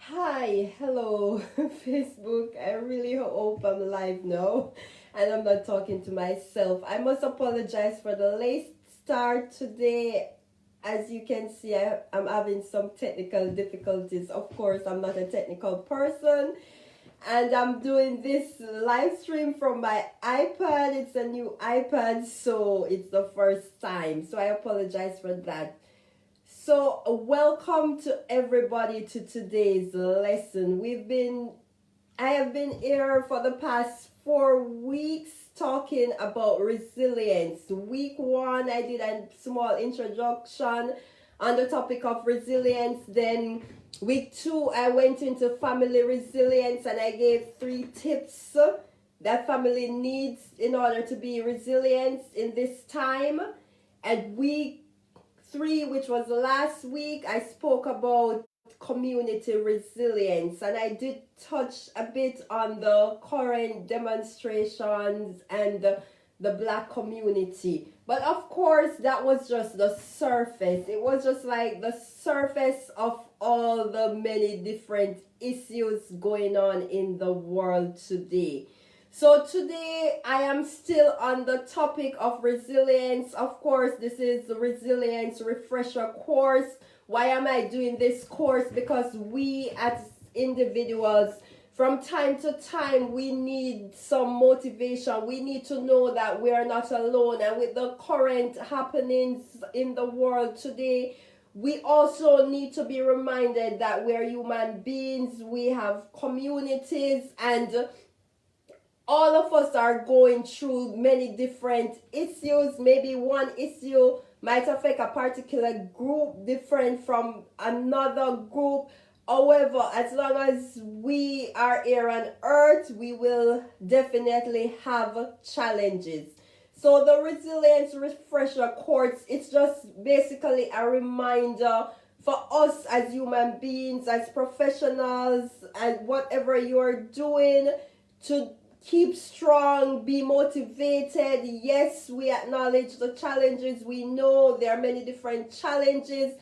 Hi, hello, Facebook. I really hope I'm live now and I'm not talking to myself. I must apologize for the late start today. As you can see, I'm having some technical difficulties. Of course, I'm not a technical person, and I'm doing this live stream from my iPad. It's a new iPad, so it's the first time. So I apologize for that. So, welcome to everybody to today's lesson. I have been here for the past 4 weeks talking about resilience. Week one, I did a small introduction on the topic of resilience. Then, week two, I went into family resilience and I gave 3 tips that family needs in order to be resilient in this time. And week three, which was last week, I spoke about community resilience, and I did touch a bit on the current demonstrations and the black community. But of course, that was just the surface. It was just like the surface of all the many different issues going on in the world today. So today I am still on the topic of resilience. Of course, this is the resilience refresher course. Why am I doing this course? Because we as individuals, from time to time, we need some motivation. We need to know that we are not alone. And with the current happenings in the world today, we also need to be reminded that we are human beings. We have communities, and all of us are going through many different issues. Maybe one issue might affect a particular group different from another group. However, as long as we are here on earth, we will definitely have challenges. So the resilience refresher course, it's just basically a reminder for us as human beings, as professionals, and whatever you're doing, to keep strong, be motivated. Yes, we acknowledge the challenges. We know there are many different challenges,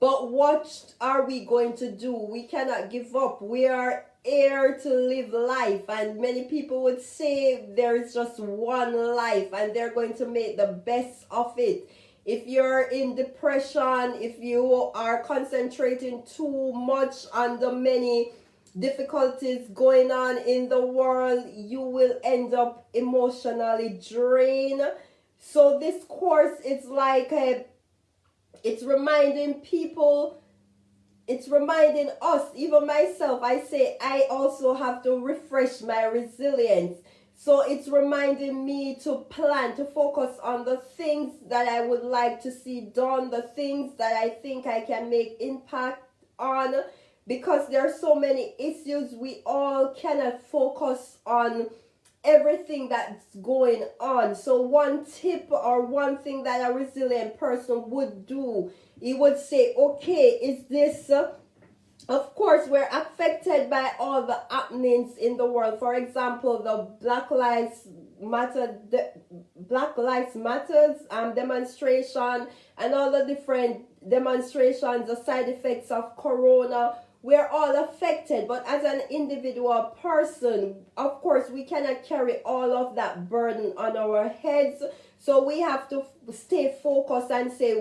but what are we going to do? We cannot give up. We are here to live life, and many people would say there is just one life and they're going to make the best of it. If you're in depression, if you are concentrating too much on the many difficulties going on in the world, you will end up emotionally drained. So this course is like it's reminding people, it's reminding us, even myself, I say I also have to refresh my resilience. So it's reminding me to plan, to focus on the things that I would like to see done, the things that I think I can make impact on, because there are so many issues. We all cannot focus on everything that's going on. So one tip or one thing that a resilient person would do, he would say, okay, is this of course, we're affected by all the happenings in the world. For example, the Black Lives Matters demonstration, and all the different demonstrations, the side effects of corona. We're all affected, but as an individual person, of course, we cannot carry all of that burden on our heads. So we have to stay focused and say,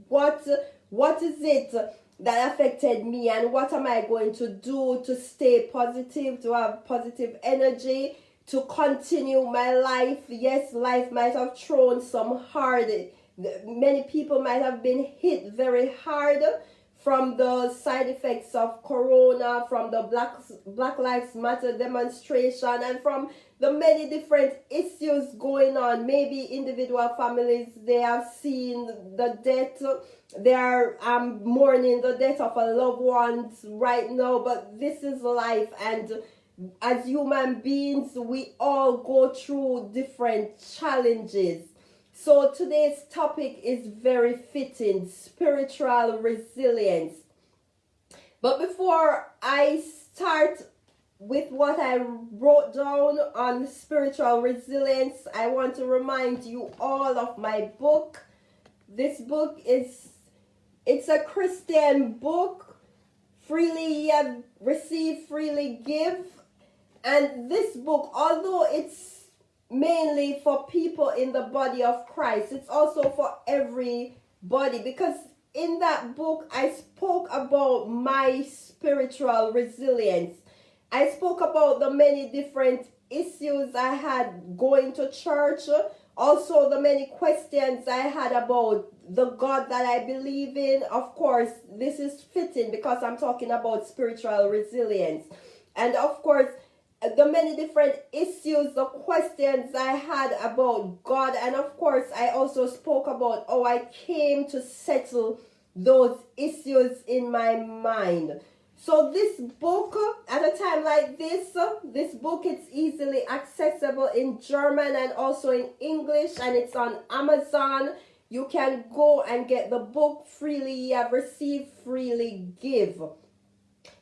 what is it that affected me, and what am I going to do to stay positive, to have positive energy, to continue my life? Yes, life might have thrown some hard, many people might have been hit very hard from the side effects of corona, from the Black Lives Matter demonstration, and from the many different issues going on. Maybe individual families, they have seen the death, they are mourning the death of a loved one right now, but this is life, and as human beings, we all go through different challenges. So today's topic is very fitting: spiritual resilience. But before I start with what I wrote down on spiritual resilience, I want to remind you all of my book. This book it's a Christian book, Freely ye have received, freely give. And this book, although it's mainly for people in the body of Christ, it's also for everybody, because in that book I spoke about my spiritual resilience. I spoke about the many different issues I had going to church, also the many questions I had about the God that I believe in. Of course, this is fitting because I'm talking about spiritual resilience. And of course, the many different issues, the questions I had about God. And of course, I also spoke about how I came to settle those issues in my mind. So this book, at a time like this book, it's easily accessible in German and also in English, and it's on Amazon. You can go and get the book. Freely ye have received, freely give.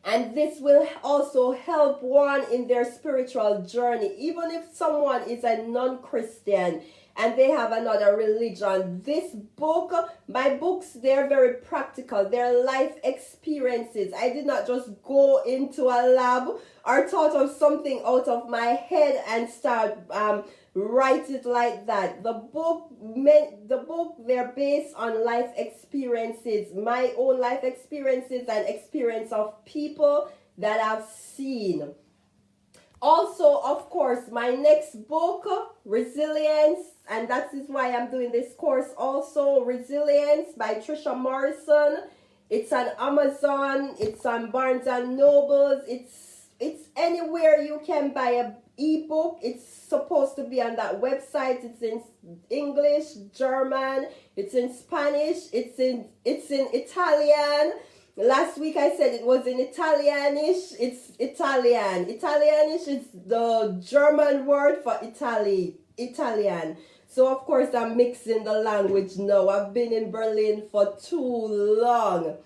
And this will also help one in their spiritual journey. Even if someone is a non-Christian and they have another religion, this book, my books, they're very practical. They're life experiences. I did not just go into a lab or thought of something out of my head and start write it like that. The book, they're based on life experiences, my own life experiences and experience of people that I've seen. Also, of course, my next book, Resilience, and that is why I'm doing this course also, Resilience by Trisha Morrison. It's on Amazon, it's on Barnes and Nobles, it's anywhere you can buy a ebook. It's supposed to be on that website. It's in English, German, it's in Spanish, it's in Italian. Last week I said it was in Italianish. It's Italian. Italianish is the German word for Italian. So of course I'm mixing the language now. I've been in Berlin for too long.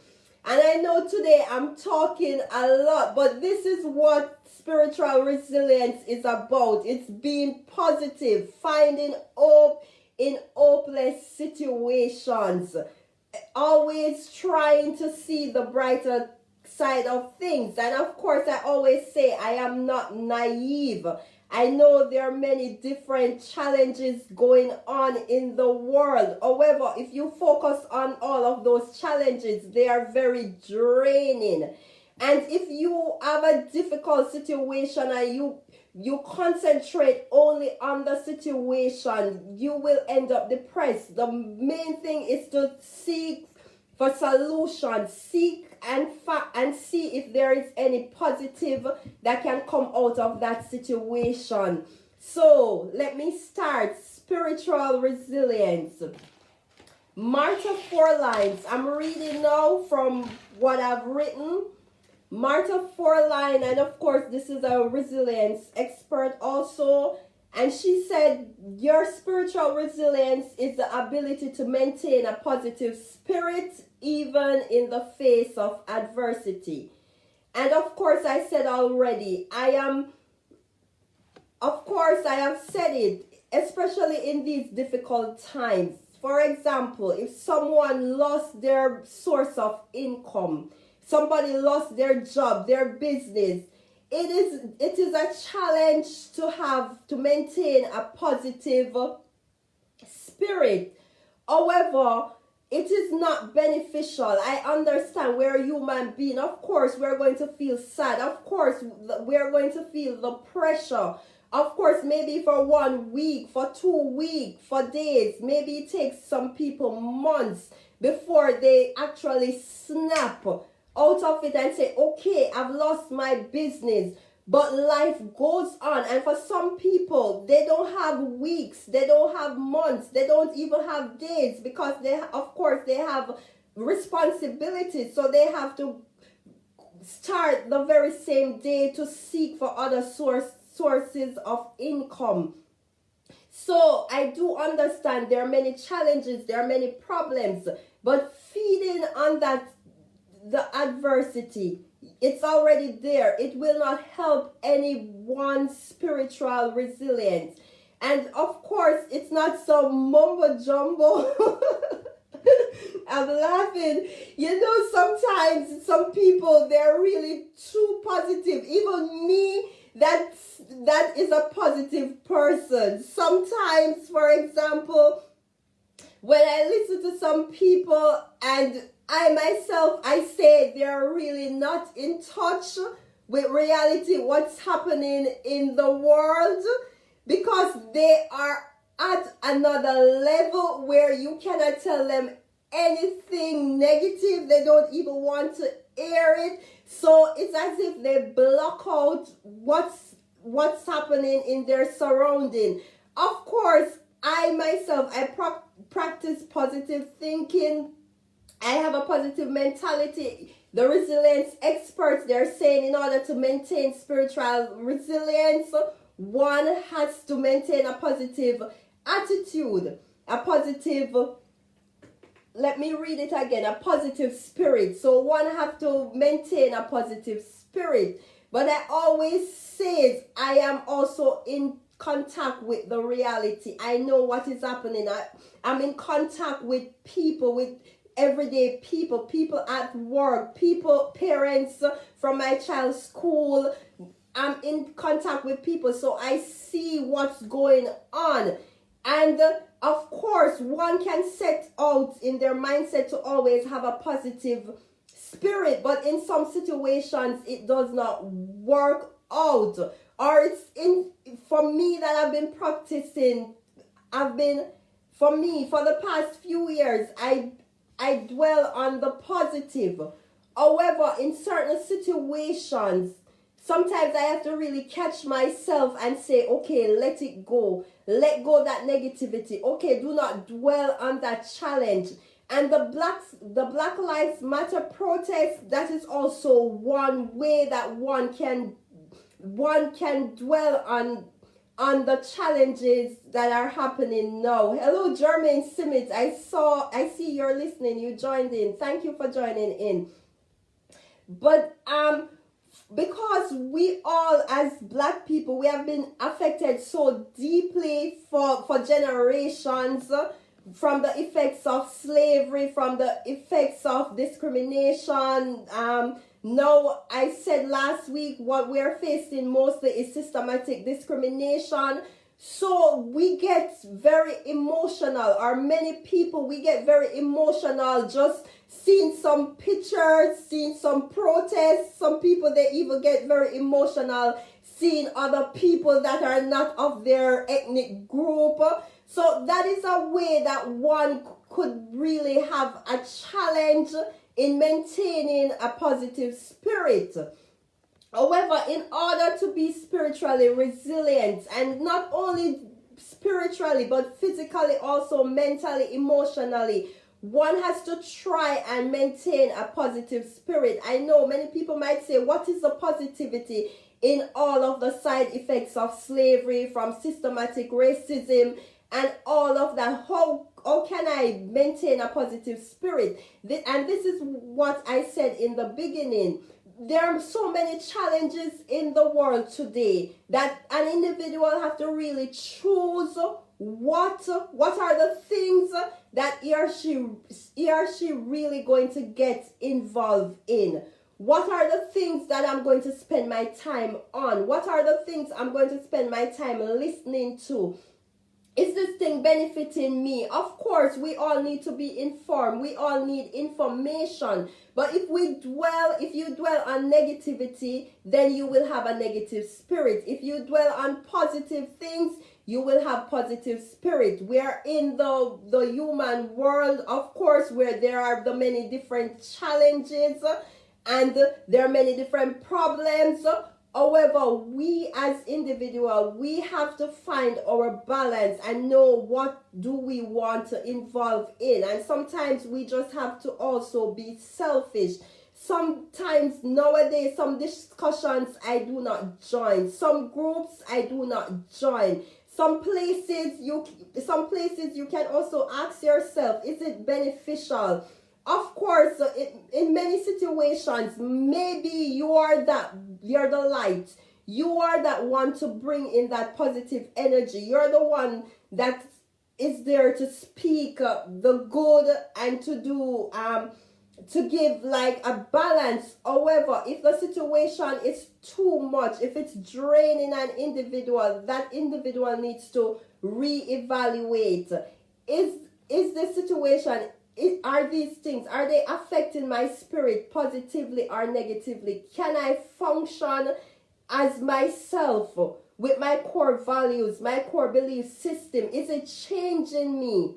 And I know today I'm talking a lot, but this is what spiritual resilience is about. It's being positive, finding hope in hopeless situations, always trying to see the brighter side of things. And of course, I always say I am not naive. I know there are many different challenges going on in the world. However, if you focus on all of those challenges, they are very draining. And if you have a difficult situation and you concentrate only on the situation, you will end up depressed. The main thing is to seek for solutions, seek and see if there is any positive that can come out of that situation. So let me start. Spiritual resilience. Mark of 4 lines. I'm reading now from what I've written. Martha 4 line, and of course this is a resilience expert also, and she said your spiritual resilience is the ability to maintain a positive spirit even in the face of adversity. And of course I said already, I have said it, especially in these difficult times. For example, if someone lost their source of income, somebody lost their job, their business, it is a challenge to maintain a positive spirit. However, it is not beneficial. I understand we're a human being. Of course, we're going to feel sad. Of course, we're going to feel the pressure. Of course, maybe for 1 week, for 2 weeks, for days. Maybe it takes some people months before they actually snap out of it and say, okay, I've lost my business, but life goes on. And for some people, they don't have weeks, they don't have months, they don't even have days, because they have responsibilities. So they have to start the very same day to seek for other sources of income. So I do understand there are many challenges, there are many problems, but feeding on the adversity, it's already there. It will not help anyone's spiritual resilience. And of course, it's not some mumbo jumbo I'm laughing. You know, sometimes some people, they're really too positive. Even me, that is a positive person. Sometimes, for example, when I listen to some people and I myself, I say they're really not in touch with reality, what's happening in the world, because they are at another level where you cannot tell them anything negative. They don't even want to air it. So it's as if they block out what's happening in their surrounding. Of course, I myself, I practice positive thinking. I have a positive mentality. The resilience experts, they're saying in order to maintain spiritual resilience, one has to maintain a positive attitude, a positive, let me read it again, a positive spirit. So one have to maintain a positive spirit. But I always say I am also in contact with the reality. I know what is happening. I'm in contact with people, with everyday people at work, people, parents from my child's school. I'm in contact with people, so I see what's going on. And of course, one can set out in their mindset to always have a positive spirit, but in some situations it does not work out. Or it's in, for me, that I've been practicing, for me, for the past few years, I dwell on the positive. However, in certain situations, sometimes I have to really catch myself and say, okay, let it go. Let go that negativity. Okay, do not dwell on that challenge. And the Black Lives Matter protest, that is also one way that one can dwell on the challenges that are happening now. Hello, Jermaine Simmons. I see you're listening. You joined in. Thank you for joining in. But because we all, as Black people, we have been affected so deeply for generations, from the effects of slavery, from the effects of discrimination. Now, I said last week, what we're facing mostly is systematic discrimination. So we get very emotional, or many people, we get very emotional just seeing some pictures, seeing some protests. Some people, they even get very emotional seeing other people that are not of their ethnic group. So that is a way that one could really have a challenge in maintaining a positive spirit. However, in order to be spiritually resilient, and not only spiritually, but physically, also mentally, emotionally, one has to try and maintain a positive spirit. I know many people might say, what is the positivity in all of the side effects of slavery, from systematic racism, and all of that? How can I maintain a positive spirit? And this is what I said in the beginning. There are so many challenges in the world today that an individual have to really choose what are the things that he or she really going to get involved in. What are the things that I'm going to spend my time on? What are the things I'm going to spend my time listening to? Is this thing benefiting me? Of course, we all need to be informed. We all need information. But if you dwell on negativity, then you will have a negative spirit. If you dwell on positive things, you will have positive spirit. We are in the human world, of course, where there are the many different challenges and there are many different problems. However, we as individuals, we have to find our balance and know what do we want to involve in. And sometimes we just have to also be selfish. Sometimes nowadays, some discussions I do not join. Some groups I do not join. Some places you can also ask yourself, is it beneficial? Of course, in many situations, maybe you're the light. You are that one to bring in that positive energy. You're the one that is there to speak the good and to do to give like a balance. However, if the situation is too much, if it's draining an individual, that individual needs to reevaluate. Is the situation, are these things, are they affecting my spirit positively or negatively? Can I function as myself with my core values, my core belief system? Is it changing me?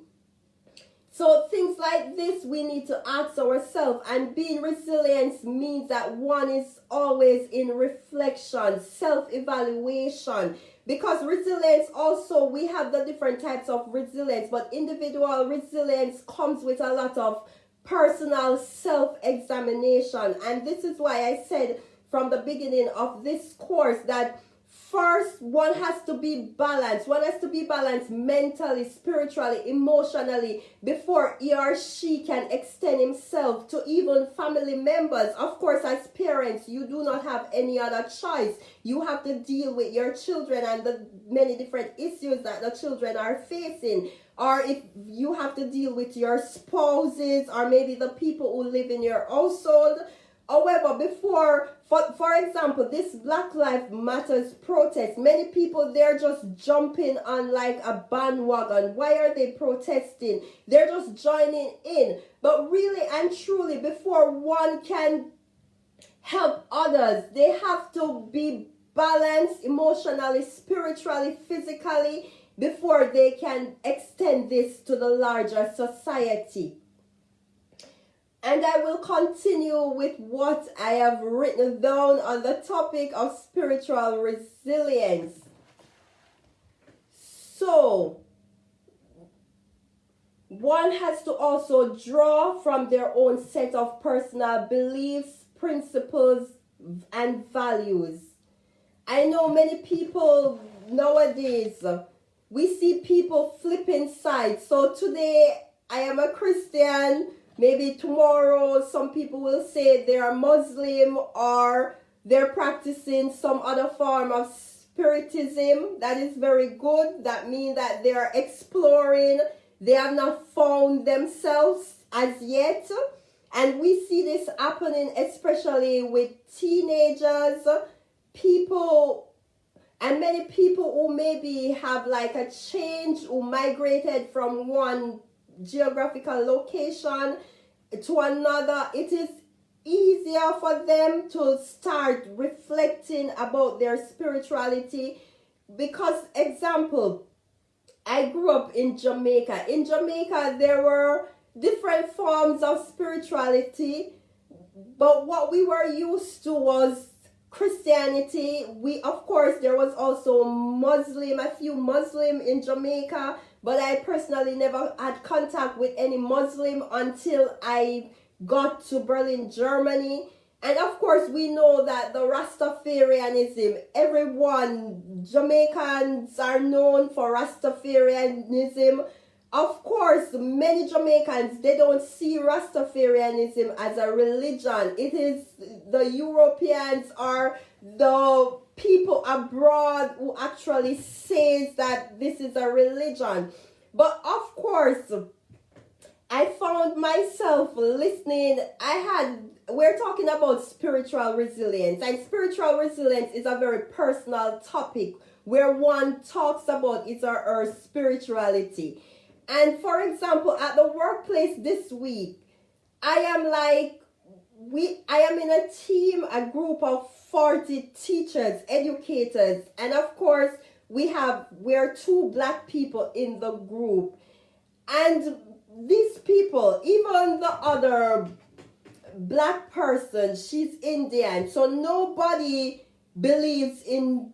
So things like this we need to ask ourselves, and being resilient means that one is always in reflection, self-evaluation. Because resilience also, we have the different types of resilience, but individual resilience comes with a lot of personal self-examination. And this is why I said from the beginning of this course that first, one has to be balanced. One has to be balanced mentally, spiritually, emotionally, before he or she can extend himself to even family members. Of course, as parents, you do not have any other choice. You have to deal with your children and the many different issues that the children are facing. Or if you have to deal with your spouses or maybe the people who live in your household. However, before, for example, this Black Lives Matters protest, many people, they're just jumping on like a bandwagon. Why are they protesting? They're just joining in. But really and truly, before one can help others, they have to be balanced emotionally, spiritually, physically, before they can extend this to the larger society. And I will continue with what I have written down on the topic of spiritual resilience. So, one has to also draw from their own set of personal beliefs, principles, and values. I know many people nowadays, we see people flipping sides. So today, I am a Christian. Maybe tomorrow some people will say they are Muslim or they're practicing some other form of spiritism. That is very good. That means that they are exploring. They have not found themselves as yet. And we see this happening especially with teenagers, people, and many people who maybe have like a change, who migrated from one geographical location to another. It is easier for them to start reflecting about their spirituality because, example, I grew up in Jamaica. In Jamaica, there were different forms of spirituality, but what we were used to was Christianity. Of course, there was also a few Muslim in Jamaica, but I personally never had contact with any Muslim until I got to Berlin, Germany. And of course, we know that the Rastafarianism, Jamaicans are known for Rastafarianism. Of course, many Jamaicans, they don't see Rastafarianism as a religion. It is the Europeans or the people abroad who actually says that this is a religion. But of course, I found myself listening. We're talking about spiritual resilience, and spiritual resilience is a very personal topic where one talks about her spirituality. And for example, at the workplace this week, I am in a team, a group of 40 teachers, educators, and of course we're 2 Black people in the group. And these people, even the other Black person, she's Indian, so nobody believes in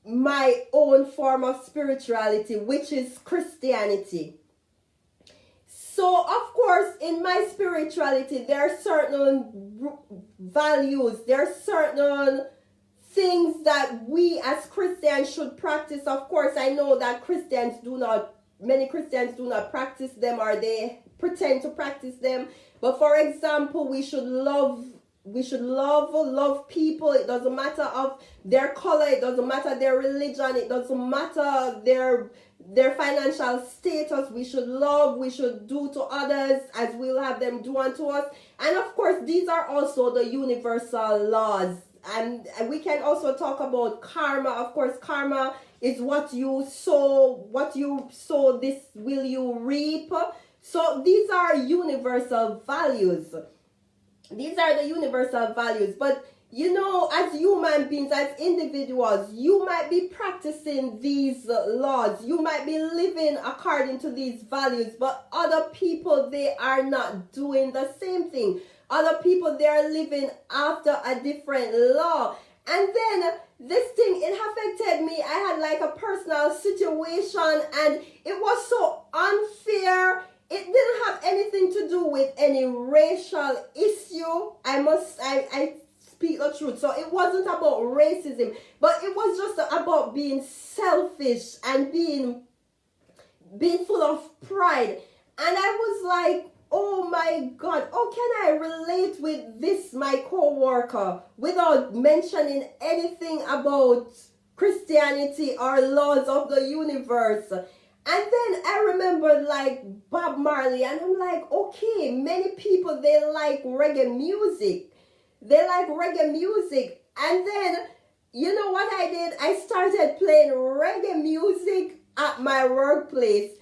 my own form of spirituality, which is Christianity. So, of course, in my spirituality, there are certain values, there are certain things that we as Christians should practice. Of course, I know that many Christians do not practice them, or they pretend to practice them. But for example, we should love love people. It doesn't matter of their color, it doesn't matter their religion, it doesn't matter their financial status. We should love, we should do to others as we'll have them do unto us. And of course, these are also the universal laws. And we can also talk about karma. Of course, karma is what you sow, this will you reap. So these are universal values. These are the universal values. But you know, as human beings, as individuals, you might be practicing these laws. You might be living according to these values, but other people, they are not doing the same thing. Other people, they are living after a different law. And then this thing, it affected me. I had like a personal situation, and it was so unfair. It didn't have anything to do with any racial issue. I speak the truth. So it wasn't about racism, but it was just about being selfish and being full of pride. And I was like, oh my God, how can I relate with this, my co-worker, without mentioning anything about Christianity or laws of the universe? And then I remembered like Bob Marley, and I'm like, okay, many people, they like reggae music. And then, you know what I did? I started playing reggae music at my workplace.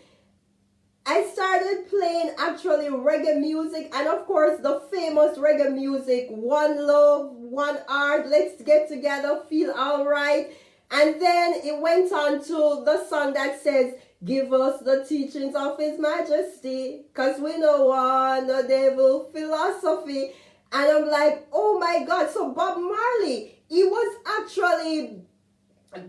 I started playing actually reggae music, and of course the famous reggae music, One Love, One Heart, Let's Get Together, Feel Alright. And then it went on to the song that says, give us the teachings of His Majesty, cause we know one the devil philosophy. And I'm like, oh my God. So Bob Marley, he was actually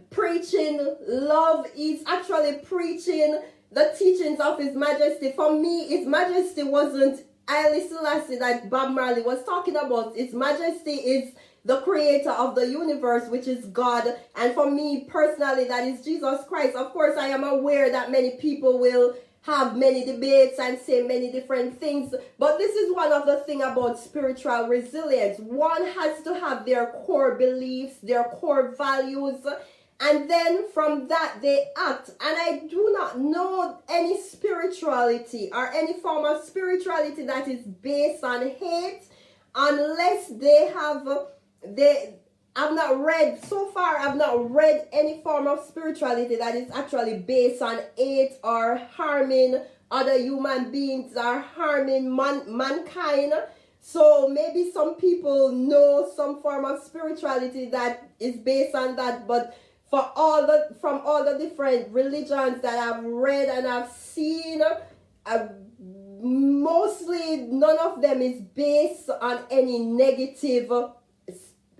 preaching love. He's actually preaching the teachings of His Majesty. For me, His Majesty wasn't Haile Selassie that Bob Marley was talking about. His Majesty is the creator of the universe, which is God. And for me personally, that is Jesus Christ. Of course, I am aware that many people will have many debates and say many different things. But this is one of the things about spiritual resilience. One has to have their core beliefs, their core values, and then from that they act. And I do not know any spirituality or any form of spirituality that is based on hate, unless I've not read any form of spirituality that is actually based on hate or harming other human beings or harming mankind. So maybe some people know some form of spirituality that is based on that, but from all the different religions that I've read and I've seen, mostly none of them is based on any negative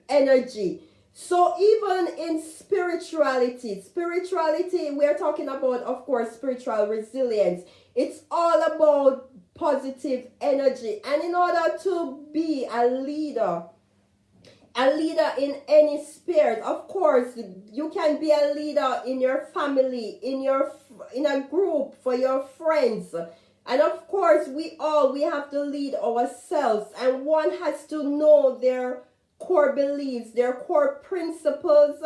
energy. So even in spirituality, we're talking about, of course, spiritual resilience. It's all about positive energy. And in order to be a leader in any spirit, of course, you can be a leader in your family, in a group, for your friends. And of course, we have to lead ourselves, and one has to know their core beliefs, their core principles,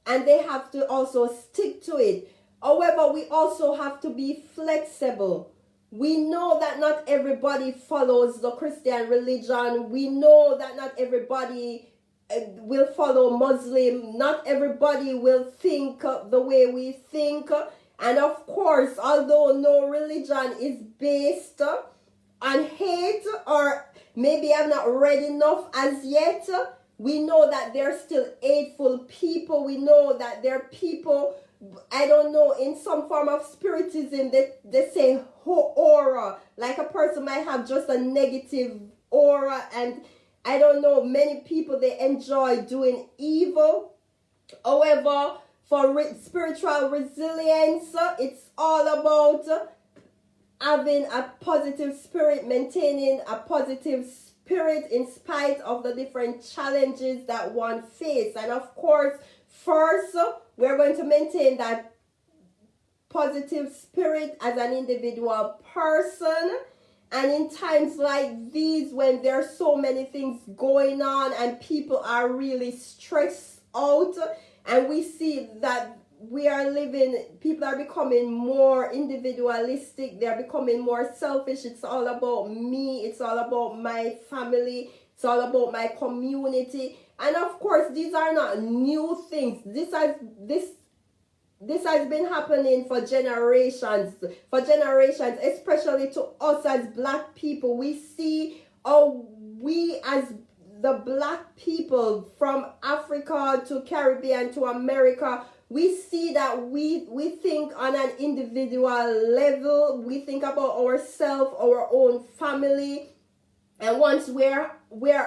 and they have to also stick to it. However, we also have to be flexible. We know that not everybody follows the Christian religion. We know that not everybody will follow Muslim. Not everybody will think the way we think. And of course, although no religion is based on hate, or maybe I've not read enough as yet, we know that there are still hateful people. We know that there are people, I don't know, in some form of spiritism, they say aura, like a person might have just a negative aura, and I don't know, many people, they enjoy doing evil. However, for spiritual resilience, it's all about having a positive spirit, maintaining a positive spirit in spite of the different challenges that one faces. And of course, first, we're going to maintain that positive spirit as an individual person. And in times like these, when there are so many things going on and people are really stressed out, and we see that people are becoming more individualistic, they're becoming more selfish. It's all about me, it's all about my family, it's all about my community. And of course, these are not new things. This has been happening for generations, especially to us as black people. We see how we as the black people from Africa to Caribbean to America, we see that we think on an individual level. We think about ourselves, our own family. And once we're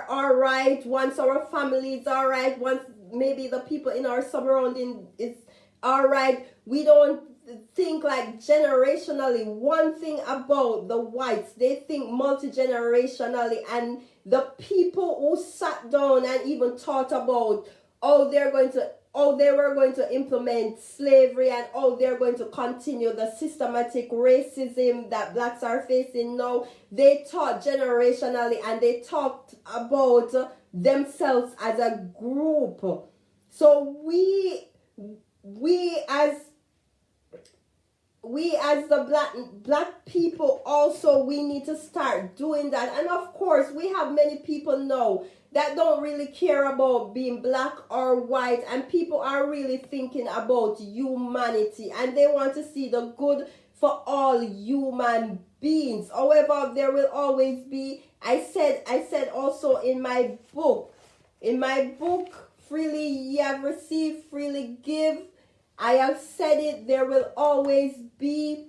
all right, once our family is all right, once maybe the people in our surrounding is all right, we don't think like generationally. One thing about the whites, they think multi-generationally, and the people who sat down and even thought about how they were going to implement slavery and how they're going to continue the systematic racism that blacks are facing now, they thought generationally, and they talked about themselves as a group. So we as the black people also, we need to start doing that. And of course, we have many people now that don't really care about being black or white, and people are really thinking about humanity, and they want to see the good for all human beings. However, there will always be, I said also in my book, freely ye have received, freely give. I have said it, there will always be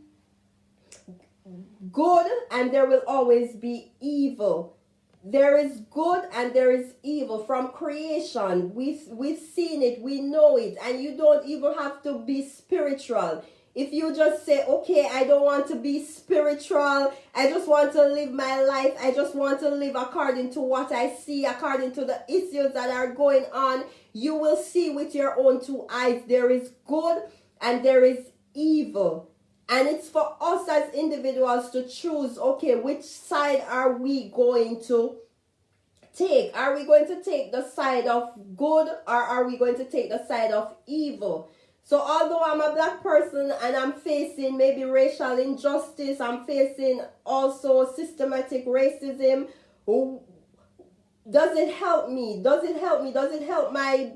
good and there will always be evil. There is good and there is evil from creation. We've seen it, we know it, and you don't even have to be spiritual. If you just say, okay, I don't want to be spiritual, I just want to live my life, I just want to live according to what I see, according to the issues that are going on, you will see with your own two eyes there is good and there is evil. And it's for us as individuals to choose, okay, which side are we going to take? Are we going to take the side of good, or are we going to take the side of evil? So although I'm a black person and I'm facing maybe racial injustice, I'm facing also systematic racism, does it help me? Does it help my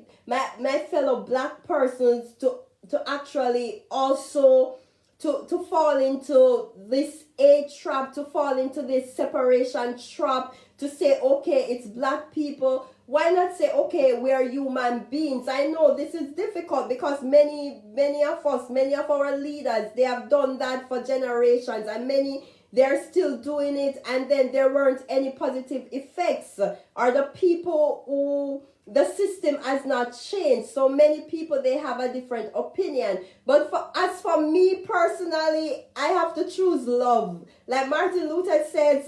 fellow black persons to actually also to fall into this age trap, to fall into this separation trap, to say, okay, it's black people. Why not say, okay, we are human beings? I know this is difficult because many of us, many of our leaders, they have done that for generations, and many, they're still doing it, and then there weren't any positive effects, or the people who, the system has not changed. So many people, they have a different opinion. But as for me personally, I have to choose love. Like Martin Luther says,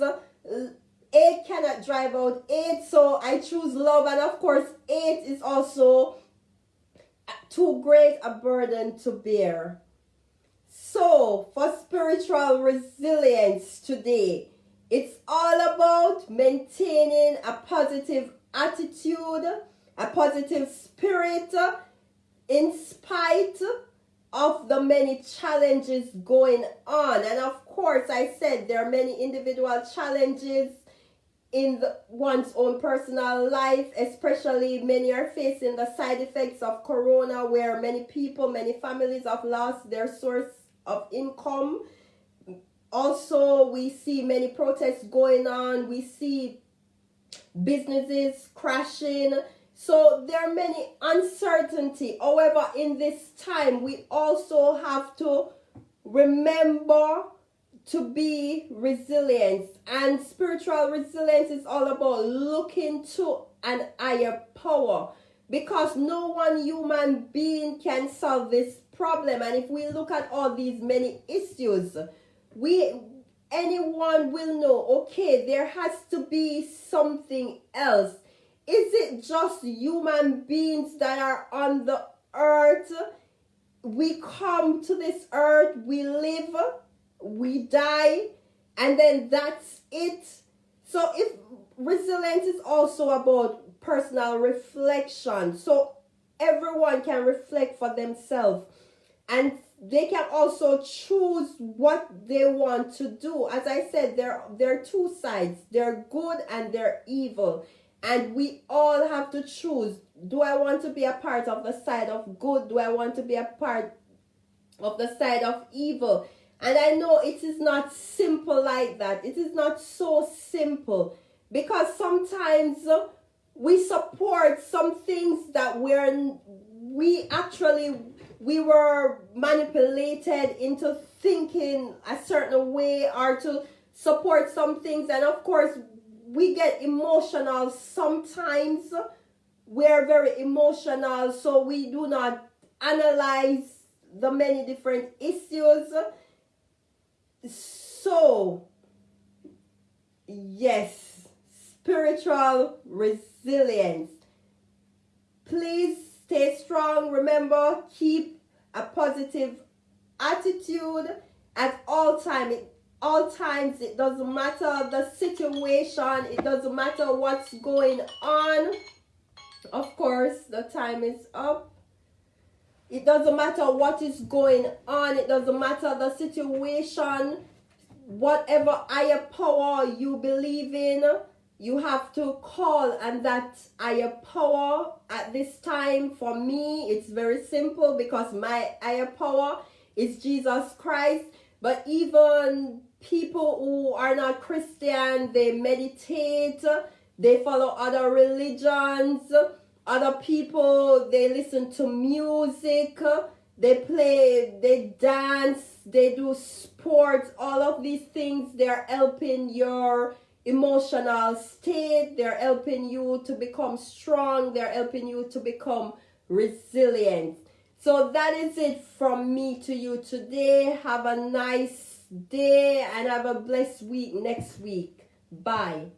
hate cannot drive out hate, so I choose love. And of course, hate is also too great a burden to bear. So for spiritual resilience today, it's all about maintaining a positive attitude, a positive spirit, in spite of the many challenges going on. And of course, I said there are many individual challenges in one's own personal life, especially many are facing the side effects of corona, where many people, many families have lost their source of income. Also, we see many protests going on, we see businesses crashing. So there are many uncertainty. However, in this time, we also have to remember to be resilient. And spiritual resilience is all about looking to an higher power, because no one human being can solve this problem. And if we look at all these many issues, anyone will know, okay, there has to be something else. Is it just human beings that are on the earth? We come to this earth, we live, we die, and then that's it. So if resilience is also about personal reflection, so everyone can reflect for themselves, and they can also choose what they want to do. As I said, there are two sides. They're good and they're evil. And we all have to choose. Do I want to be a part of the side of good? Do I want to be a part of the side of evil? And I know it is not simple like that. It is not so simple, because sometimes we support some things that we were manipulated into thinking a certain way, or to support some things, and of course we get emotional sometimes. We're very emotional, so we do not analyze the many different issues. So yes, spiritual resilience. Please stay strong. Remember, keep a positive attitude at all times. All times, it doesn't matter the situation, it doesn't matter what's going on. Of course, the time is up. It doesn't matter what is going on, it doesn't matter the situation. Whatever higher power you believe in, you have to call on that higher power. At this time, for me, it's very simple, because my higher power is Jesus Christ. But even people who are not Christian, they meditate, they follow other religions. Other people, they listen to music, they play, they dance, they do sports. All of these things, they're helping your emotional state. They're helping you to become strong. They're helping you to become resilient. So that is it from me to you today. Have a nice day and have a blessed week next week. Bye.